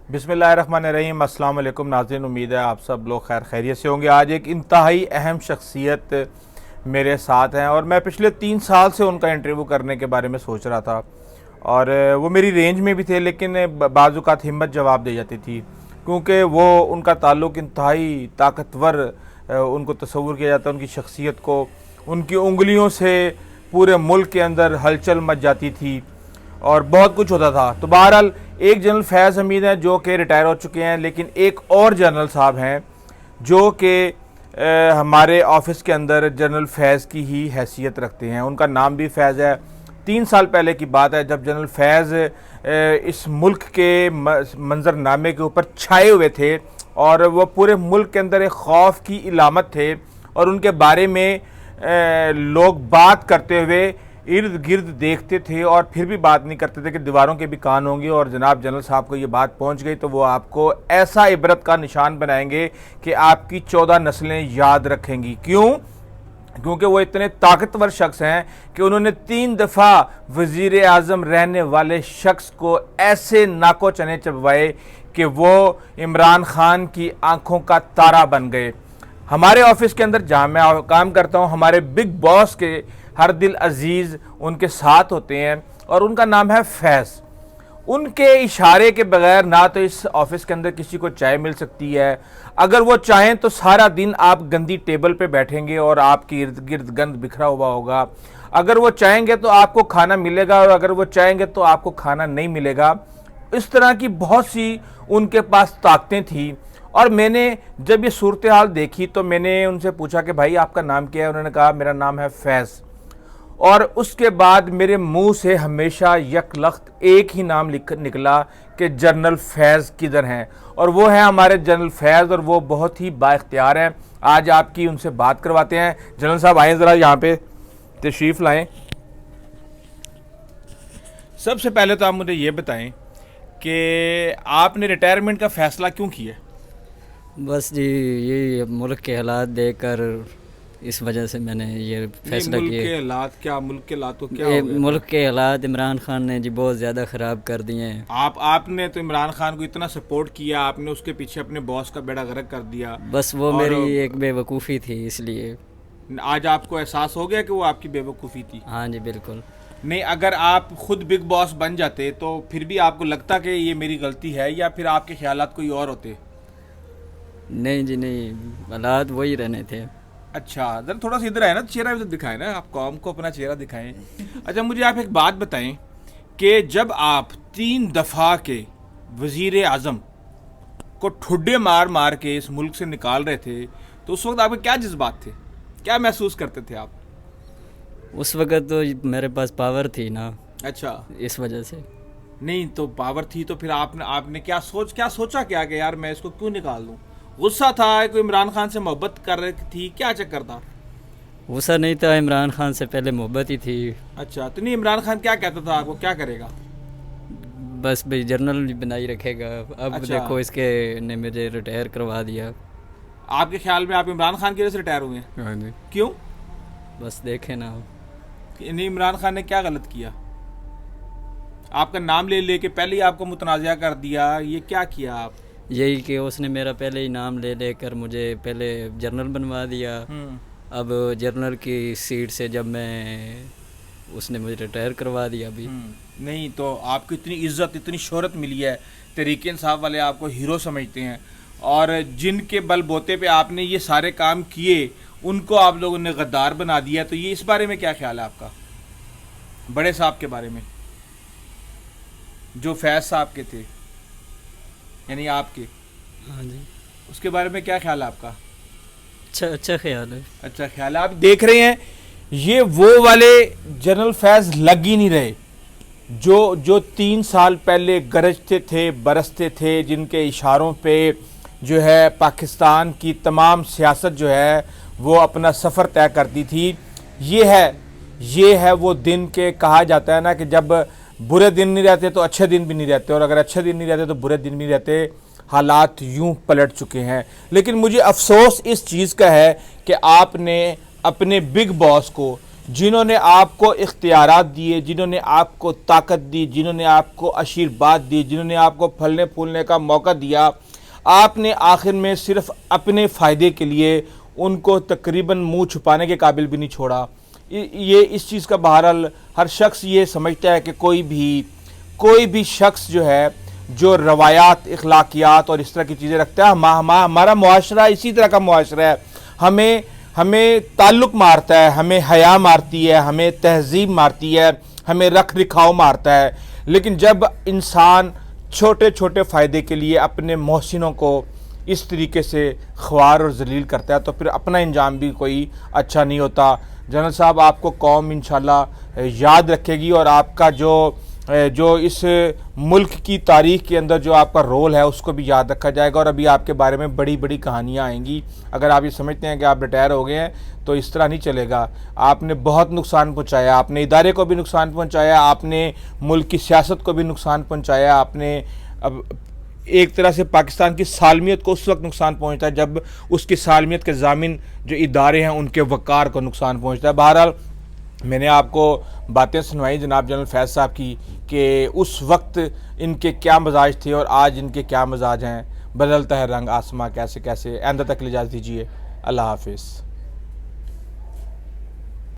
بسم اللہ الرحمن الرحیم۔ السلام علیکم ناظرین، امید ہے آپ سب لوگ خیر خیریت سے ہوں گے۔ آج ایک انتہائی اہم شخصیت میرے ساتھ ہیں اور میں پچھلے 3 سال سے ان کا انٹرویو کرنے کے بارے میں سوچ رہا تھا، اور وہ میری رینج میں بھی تھے، لیکن بعض اوقات ہمت جواب دے جاتی تھی، کیونکہ ان کا تعلق انتہائی طاقتور ان کو تصور کیا جاتا ہے، ان کی شخصیت کو، ان کی انگلیوں سے پورے ملک کے اندر ہلچل مچ جاتی تھی اور بہت کچھ ہوتا تھا۔ تو بہرحال ایک جنرل فیض حمید ہیں جو کہ ریٹائر ہو چکے ہیں، لیکن ایک اور جنرل صاحب ہیں جو کہ ہمارے آفس کے اندر جنرل فیض کی ہی حیثیت رکھتے ہیں۔ ان کا نام بھی فیض ہے۔ 3 سال پہلے کی بات ہے جب جنرل فیض اس ملک کے منظرنامے کے اوپر چھائے ہوئے تھے اور وہ پورے ملک کے اندر ایک خوف کی علامت تھے، اور ان کے بارے میں لوگ بات کرتے ہوئے ارد گرد دیکھتے تھے اور پھر بھی بات نہیں کرتے تھے کہ دیواروں کے بھی کان ہوں گے، اور جناب جنرل صاحب کو یہ بات پہنچ گئی تو وہ آپ کو ایسا عبرت کا نشان بنائیں گے کہ آپ کی 14 نسلیں یاد رکھیں گی۔ کیونکہ وہ اتنے طاقتور شخص ہیں کہ انہوں نے 3 دفعہ وزیر اعظم رہنے والے شخص کو ایسے ناکو چنے چبوائے کہ وہ عمران خان کی آنکھوں کا تارا بن گئے۔ ہمارے آفس کے اندر جہاں میں کام کرتا ہوں، ہمارے بگ باس کے ہر دل عزیز ان کے ساتھ ہوتے ہیں اور ان کا نام ہے فیض۔ ان کے اشارے کے بغیر نہ تو اس آفس کے اندر کسی کو چائے مل سکتی ہے، اگر وہ چاہیں تو سارا دن آپ گندی ٹیبل پہ بیٹھیں گے اور آپ کے ارد گرد گند بکھرا ہوا ہوگا، اگر وہ چاہیں گے تو آپ کو کھانا ملے گا اور اگر وہ چاہیں گے تو آپ کو کھانا نہیں ملے گا۔ اس طرح کی بہت سی ان کے پاس طاقتیں تھیں، اور میں نے جب یہ صورتحال دیکھی تو میں نے ان سے پوچھا کہ بھائی آپ کا نام کیا ہے؟ انہوں نے کہا میرا نام ہے فیض، اور اس کے بعد میرے منہ سے ہمیشہ یک لخت ایک ہی نام نکلا کہ جنرل فیض کدھر ہیں، اور وہ ہیں ہمارے جنرل فیض، اور وہ بہت ہی با اختیار ہیں۔ آج آپ کی ان سے بات کرواتے ہیں۔ جنرل صاحب آئیں، ذرا یہاں پہ تشریف لائیں۔ سب سے پہلے تو آپ مجھے یہ بتائیں کہ آپ نے ریٹائرمنٹ کا فیصلہ کیوں کیا؟ بس جی یہ ملک کے حالات دیکھ کر اس وجہ سے میں نے یہ فیصلہ کیا۔ ملک کے حالات کیا؟ ملک کے حالات تو کیا ہو گیا؟ ملک کے حالات عمران خان نے جی بہت زیادہ خراب کر دیے ہیں۔ آپ نے تو عمران خان کو اتنا سپورٹ کیا، آپ نے اس کے پیچھے اپنے باس کا بیڑا غرق کر دیا۔ بس وہ میری ایک بے وقوفی تھی، اس لیے آج آپ کو احساس ہو گیا کہ وہ آپ کی بے وقوفی تھی؟ ہاں جی بالکل۔ نہیں، اگر آپ خود بگ باس بن جاتے تو پھر بھی آپ کو لگتا کہ یہ میری غلطی ہے، یا پھر آپ کے خیالات کوئی اور ہوتے؟ نہیں جی نہیں، حالات وہی رہنے تھے۔ اچھا، ذرا تھوڑا سا ادھر آئے نا، چہرہ ادھر دکھائیں نا، آپ قوم کو اپنا چہرہ دکھائیں۔ اچھا، مجھے آپ ایک بات بتائیں کہ جب آپ 3 دفعہ کے وزیر اعظم کو ٹھڈے مار کے اس ملک سے نکال رہے تھے تو اس وقت آپ کے کیا جذبات تھے؟ کیا محسوس کرتے تھے آپ؟ اس وقت تو میرے پاس پاور تھی نا، اچھا، اس وجہ سے۔ نہیں تو پاور تھی تو پھر آپ نے کیا سوچا کیا کہ یار میں اس کو کیوں نکال دوں؟ غصہ تھا؟ کوئی عمران خان سے محبت کر رہی تھی؟ کیا چکر تھا؟ غصہ نہیں تھا، عمران خان سے پہلے محبت ہی تھی۔ اچھا، تو نہیں عمران خان کیا کہتا تھا آپ کو؟ کیا کرے گا؟ بس بھائی جنرل بنائی رکھے گا۔ اب اچھا، دیکھو اس کے نے مجھے ریٹائر کروا دیا۔ آپ کے خیال میں آپ عمران خان کی وجہ سے ریٹائر ہوئے ہیں؟ ہاں جی، کیوں؟ بس دیکھیں نا نہیں، عمران خان نے کیا غلط کیا؟ آپ کا نام لے کے پہلے ہی آپ کو متنازعہ کر دیا، یہ کیا کیا آپ؟ یہی کہ اس نے میرا پہلے ہی نام لے کر مجھے پہلے جنرل بنوا دیا۔ اب جنرل کی سیٹ سے جب اس نے مجھے ریٹائر کروا دیا ابھی۔ نہیں تو آپ کو اتنی عزت، اتنی شہرت ملی ہے، تحریک انصاف والے آپ کو ہیرو سمجھتے ہیں، اور جن کے بل بوتے پہ آپ نے یہ سارے کام کیے ان کو آپ لوگوں نے غدار بنا دیا۔ تو یہ اس بارے میں کیا خیال ہے آپ کا؟ بڑے صاحب کے بارے میں جو فیض صاحب کے تھے، یعنی آپ کے، ہاں جی، اس کے بارے میں کیا خیال ہے آپ کا؟ اچھا خیال ہے۔ اچھا خیال ہے۔ آپ دیکھ رہے ہیں یہ وہ والے جنرل فیض لگ ہی نہیں رہے جو 3 سال پہلے گرجتے تھے، برستے تھے، جن کے اشاروں پہ جو ہے پاکستان کی تمام سیاست جو ہے وہ اپنا سفر طے کرتی تھی۔ یہ ہے وہ دن کہ کہا جاتا ہے نا کہ جب برے دن نہیں رہتے تو اچھے دن بھی نہیں رہتے، اور اگر اچھے دن نہیں رہتے تو برے دن بھی نہیں رہتے۔ حالات یوں پلٹ چکے ہیں، لیکن مجھے افسوس اس چیز کا ہے کہ آپ نے اپنے بگ باس کو جنہوں نے آپ کو اختیارات دیے، جنہوں نے آپ کو طاقت دی، جنہوں نے آپ کو آشیرواد دی، جنہوں نے آپ کو پھلنے پھولنے کا موقع دیا، آپ نے آخر میں صرف اپنے فائدے کے لیے ان کو تقریباً منہ چھپانے کے قابل بھی نہیں چھوڑا۔ یہ اس چیز کا بہرحال ہر شخص یہ سمجھتا ہے کہ کوئی بھی شخص جو ہے جو روایات، اخلاقیات اور اس طرح کی چیزیں رکھتا ہے، ہمارا معاشرہ اسی طرح کا معاشرہ ہے، ہمیں تعلق مارتا ہے، ہمیں حیا مارتی ہے، ہمیں تہذیب مارتی ہے، ہمیں رکھ رکھاؤ مارتا ہے۔ لیکن جب انسان چھوٹے چھوٹے فائدے کے لیے اپنے محسنوں کو اس طریقے سے خوار اور ذلیل کرتا ہے تو پھر اپنا انجام بھی کوئی اچھا نہیں ہوتا۔ جنرل صاحب، آپ کو قوم انشاءاللہ یاد رکھے گی، اور آپ کا جو اس ملک کی تاریخ کے اندر جو آپ کا رول ہے اس کو بھی یاد رکھا جائے گا، اور ابھی آپ کے بارے میں بڑی بڑی کہانیاں آئیں گی۔ اگر آپ یہ سمجھتے ہیں کہ آپ ریٹائر ہو گئے ہیں تو اس طرح نہیں چلے گا۔ آپ نے بہت نقصان پہنچایا، آپ نے ادارے کو بھی نقصان پہنچایا، آپ نے ملک کی سیاست کو بھی نقصان پہنچایا، آپ نے اب ایک طرح سے پاکستان کی سالمیت کو اس وقت نقصان پہنچتا ہے جب اس کی سالمیت کے ضامن جو ادارے ہیں ان کے وقار کو نقصان پہنچتا ہے۔ بہرحال میں نے آپ کو باتیں سنوائی جناب جنرل فیض صاحب کی کہ اس وقت ان کے کیا مزاج تھے اور آج ان کے کیا مزاج ہیں۔ بدلتا ہے رنگ آسماں کیسے کیسے۔ آئندہ تک اجازت دیجیے، اللہ حافظ۔